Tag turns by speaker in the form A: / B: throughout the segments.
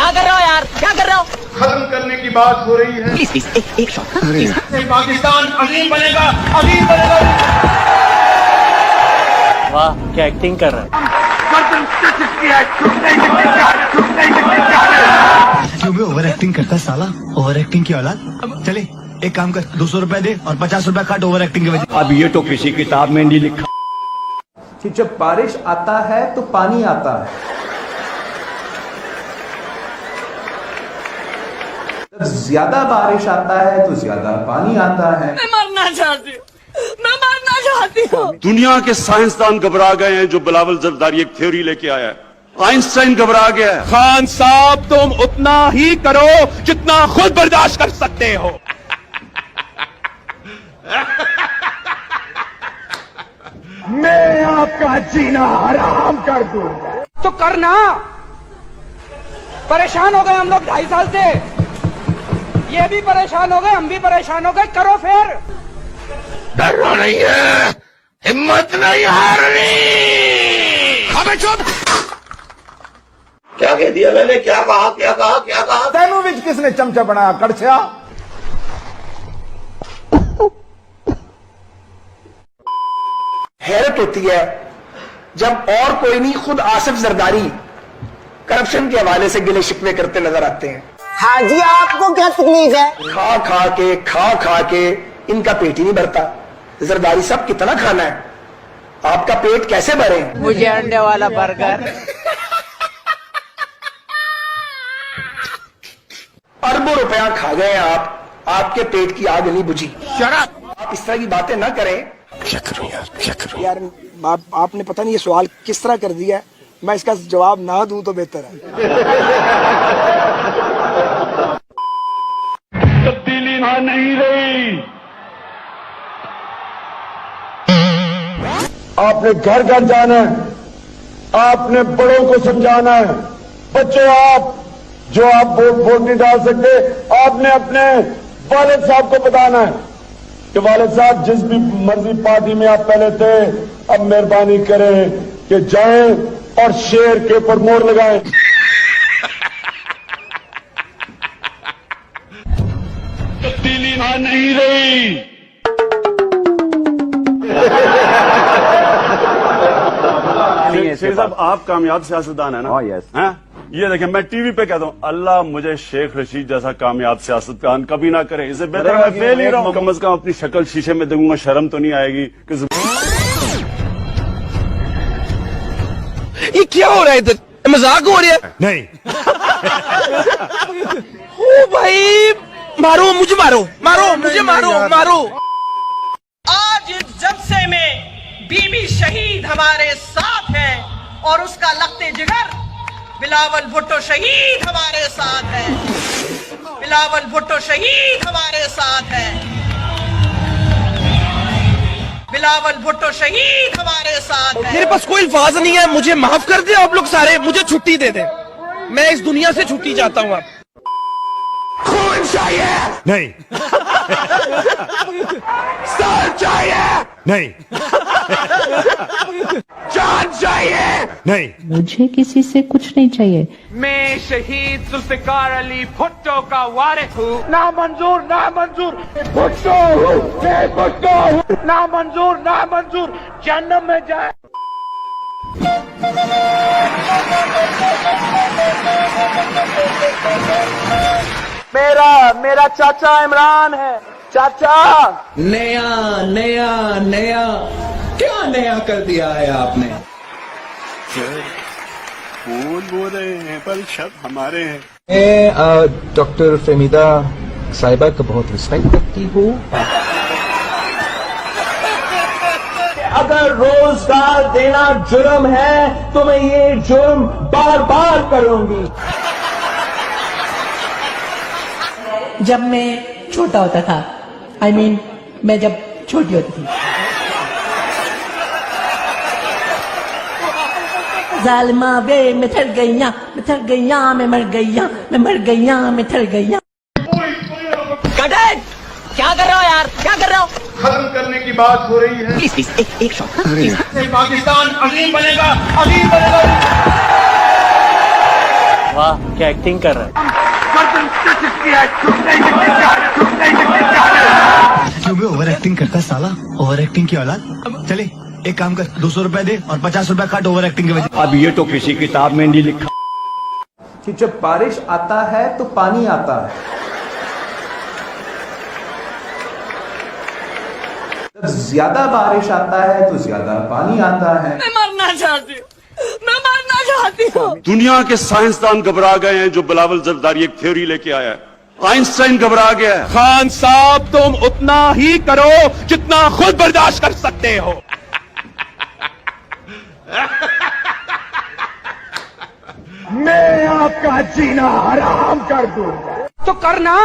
A: क्या कर रहे हो यार, क्या कर रहे हो?
B: खत्म करने की बात हो रही है।
A: प्लीज प्लीज एक शॉट।
B: पाकिस्तान अजीम बनेगा, अजीम बनेगा।
C: वाह क्या एक्टिंग कर रहा है।
D: क्यों भी ओवर एक्टिंग करता साला, ओवर एक्टिंग की औलाद। चले एक काम कर, 200 रुपए दे और 50 रुपए काट ओवर एक्टिंग के वजह।
E: अब ये तो किसी किताब में नहीं लिखा
F: कि जब बारिश आता है तो पानी आता है, जब ज्यादा बारिश आता है तो ज्यादा पानी आता है।
A: मैं मरना चाहती हूँ, मैं मरना चाहती हूँ।
G: दुनिया के साइंसदान घबरा गए हैं जो बिलावल जरदारी एक थ्योरी लेके आया है। आइंस्टाइन घबरा गया है।
H: खान साहब तुम उतना ही करो जितना खुद बर्दाश्त कर सकते हो। मैं आपका जीना हराम कर दूंगा।
I: तो करना, परेशान हो गए हम लोग 2.5 साल से, ये भी परेशान हो गए, हम भी परेशान हो गए, करो फिर।
H: डरना नहीं है, हिम्मत नहीं हारनी। अबे चुप।
E: क्या कह दिया मैंने, क्या कहा क्या कहा क्या कहा।
F: तेनू विच किसने चमचा बनाया, कड़छा।
J: हैरत होती है जब और कोई नहीं खुद आसिफ जरदारी करप्शन के हवाले से गिले शिकवे करते नजर आते हैं।
A: हाँ जी, आपको क्या तकलीफ है?
J: खा खा के इनका पेट ही नहीं भरता। जरदारी साहब कितना खाना है, आपका पेट कैसे भरे?
A: मुझे अंडे वाला बर्गर।
J: अरबों रुपया खा गए आप, आपके पेट की आग नहीं बुझी। आप इस तरह की बातें ना करें।
E: क्या करूं यार, क्या करूं
J: यार आपने पता नहीं ये सवाल किस तरह कर दिया है, मैं इसका जवाब ना दूं तो बेहतर है।
H: तब्दीली ना नहीं रही।
E: आपने घर घर जाना है, आपने बड़ों को समझाना है। बच्चों आप जो आप वोट नहीं डाल सकते, आपने अपने वालिद साहब को बताना है कि वालिद साहब जिस भी मर्जी पार्टी में आप पहले थे, अब मेहरबानी करें कि जाएं और शेर के ऊपर मोहर लगाएं।
H: तब्दीली ना नहीं रही।
G: शेख साहब आप कामयाब सियासतदान है ना?
E: यस।
G: हैं? ये देखें, मैं टीवी पे कहता हूँ अल्लाह मुझे शेख रशीद जैसा कामयाब सियासतदान कभी ना करे। इसे बेहतर मैं फेल ही रहा हूँ। कम से कम अपनी शक्ल शीशे में देखूंगा, शर्म तो नहीं आएगी कि
H: ये क्या हो रहा है इधर, मजाक हो रहा है?
D: नहीं
H: ओ भाई मारो मुझे, मारो मारो मुझे, मारो मारो।
A: आज इस जलसे में बीबी शहीद हमारे साथ है और उसका लखते जिगर बिलावल भुट्टो शहीद हमारे साथ है। बिलावल भुट्टो शहीद हमारे साथ है। बिलावल भुट्टो शहीद हमारे साथ है।
H: मेरे पास कोई अल्फाज नहीं है, मुझे माफ कर दे आप लोग सारे, मुझे छुट्टी दे दे, मैं इस दुनिया से छुट्टी चाहता हूँ। आप खून चाहिए?
D: नहीं
H: सर चाहिए?
D: नहीं
H: जान चाहिए?
D: नहीं।
K: मुझे किसी से कुछ नहीं चाहिए।
I: मैं शहीद जुल्फिकार अली भुट्टो का वारिस हूँ। ना मंजूर, ना मंजूर,
H: भुट्टो हूँ, मैं भुट्टो हूँ।
I: ना मंजूर, ना मंजूर, जन्नत में जाए।
J: मेरा चाचा इमरान है। चाचा
F: नया नया नया क्या नया कर दिया है आपने?
G: कौन बोल रहे हैं? पर शब्द हमारे हैं।
F: मैं डॉक्टर फेमिदा साहिबा का बहुत रिस्पेक्ट करती हूँ। अगर रोजगार देना जुर्म है तो मैं ये जुर्म बार बार करूंगी।
K: जब मैं छोटा होता था, I mean, मैं जब छोटी होती थी, जालिमा वे मैं थक गईया, मैं थक गईया, मैं मर गईया, मैं मर गईया, मैं थक गईया।
A: क्या कर रहे हो यार, क्या कर रहे हो?
B: खत्म करने की बात हो रही है।
A: प्लीज प्लीज एक शॉट।
B: पाकिस्तान अजीम बनेगा, अजीम बनेगा।
C: वाह क्या एक्टिंग कर रहा है।
D: क्यों भी ओवर एक्टिंग करता है साला, ओवर एक्टिंग की औलाद। चले एक काम कर, 200 रुपए दे और 50 रुपए काट ओवर एक्टिंग के वजह।
B: अब ये तो किसी किताब में नहीं लिखा।
F: कि जब बारिश आता है तो पानी आता है, जब ज्यादा बारिश आता है तो ज्यादा पानी आता है।
K: मैं मरना चाहती हूँ, मैं मरना चाहती हूँ।
G: दुनिया के साइंसदान घबरा गए हैं जो बिलावल जरदारी एक थ्योरी लेके आया है। आइंस्टाइन घबरा गया है।
H: खान साहब तुम उतना ही करो जितना खुद बर्दाश्त कर सकते हो।
E: मैं आपका जीना हराम कर दूंगा।
I: तो करना,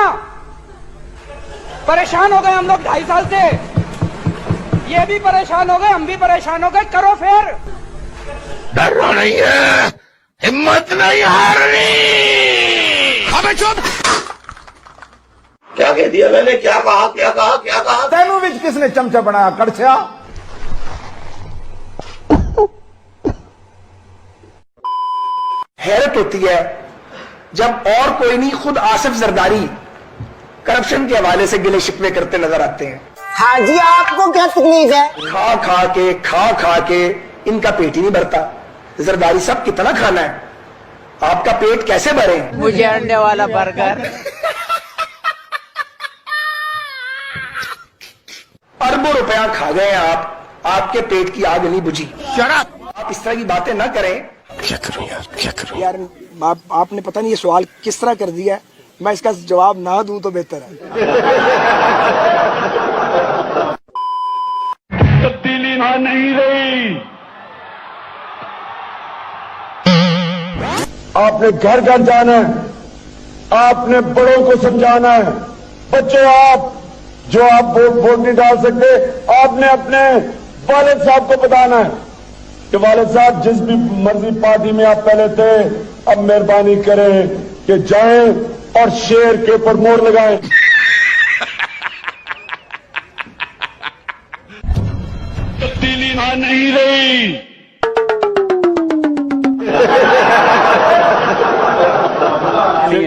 I: परेशान हो गए हम लोग 2.5 साल से, ये भी परेशान हो गए, हम भी परेशान हो गए, करो फिर।
B: डरना नहीं है, हिम्मत नहीं हारनी।
H: अबे चुप।
B: क्या कह दिया मैंने? क्या कहा क्या कहा क्या कहा?
E: तेनू विच किसने चमचा बनाया? कड़छा।
J: हैरत होती है जब और कोई नहीं, खुद आसिफ जरदारी करप्शन के हवाले से गिले शिकवे करते नजर आते हैं।
K: हाँ जी, आपको क्या तकलीफ है?
J: खा खा के इनका पेट ही नहीं भरता। जरदारी साहब कितना खाना है, आपका पेट कैसे भरे?
K: मुझे अंडे वाला बर्गर।
J: अरबों रुपया खा गए आप, आपके पेट की आग नहीं बुझी। आप इस तरह की बातें ना करें।
H: क्या करूं यार, क्या करूं
J: यार आपने पता नहीं ये सवाल किस तरह कर दिया है, मैं इसका जवाब ना दूं तो बेहतर है।
B: तब्दीली वहां नहीं रही।
E: आपने घर घर जाना है, आपने बड़ों को समझाना है। बच्चों, आप जो आप वोट नहीं डाल सकते, आपने अपने वालिद साहब को बताना है कि वालिद साहब जिस भी मर्जी पार्टी में आप पहले थे, अब मेहरबानी करें कि जाएं और शेर के ऊपर मोहर लगाएं।
B: तब्दीली वहां नहीं रही।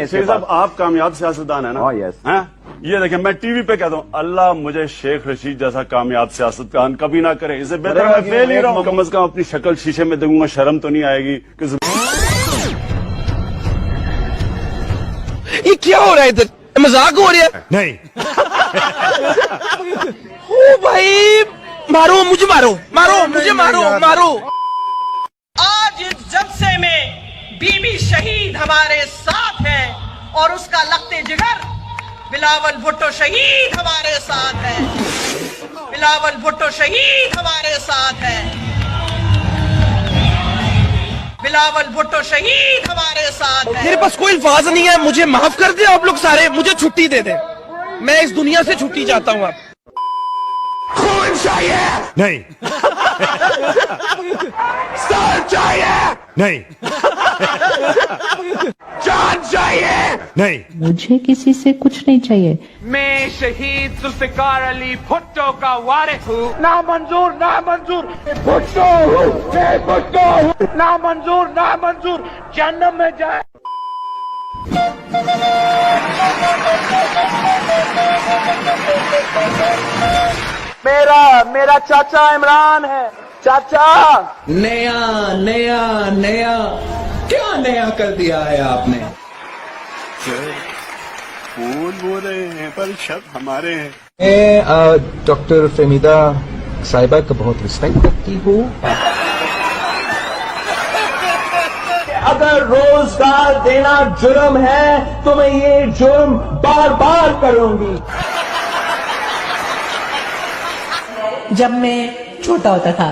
G: शेख साहब आप कामयाब सियासतदान है ना? हैं? ये देखें, मैं टीवी पे कहता हूँ अल्लाह मुझे शेख रशीद जैसा कामयाब सियासतदान कभी ना करे। इससे बेहतर मैं फेल ही रहा हूँ। कम से कम अपनी शक्ल शीशे में देखूंगा, शर्म तो नहीं आएगी कि
H: ये क्या हो रहा है इधर? मजाक हो रहा है?
D: नहीं।
H: ओ भाई, मारो मुझे, मारो मुझे, मारो।
A: आज इस जलसे में बीबी शहीद हमारे साथ है और उसका लखते जिगर बिलावल भुट्टो शहीद हमारे साथ है। बिलावल भुट्टो शहीद हमारे साथ है। बिलावल भुट्टो शहीद हमारे साथ है।
H: मेरे पास कोई अल्फाज नहीं है, मुझे माफ कर दे आप लोग सारे, मुझे छुट्टी दे दे, मैं इस दुनिया से छुट्टी चाहता हूँ। आप
B: खून चाहिए
D: नहीं।
B: सर चाहिए
D: नहीं।
B: जान चाहिए
D: नहीं।
K: मुझे किसी से कुछ नहीं चाहिए।
I: मैं शहीद जुल्फिकार अली भुट्टो का वारिस हूँ। ना मंजूर, ना मंजूर,
E: भुट्टो मैं भुट्टो हूं।
I: ना मंजूर, ना मंजूर, जन्नत में जाए।
F: मेरा चाचा इमरान है। चाचा,
J: नया क्या नया कर दिया है आपने?
G: फूल बोल रहे हैं पर शब्द हमारे हैं।
F: मैं डॉक्टर फहमीदा साहिबा का बहुत रिस्पेक्ट करती हूँ। अगर रोजगार देना जुर्म है तो मैं ये जुर्म बार बार करूंगी।
K: जब मैं छोटा होता था,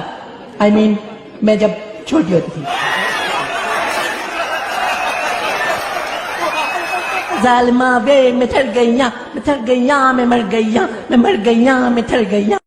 K: मैं जब छोटी होती थी, जालिमा वे मैं मर गईया, मैं मर गईया, मैं मर गईया, मैं मर गईया, मैं मर गईया।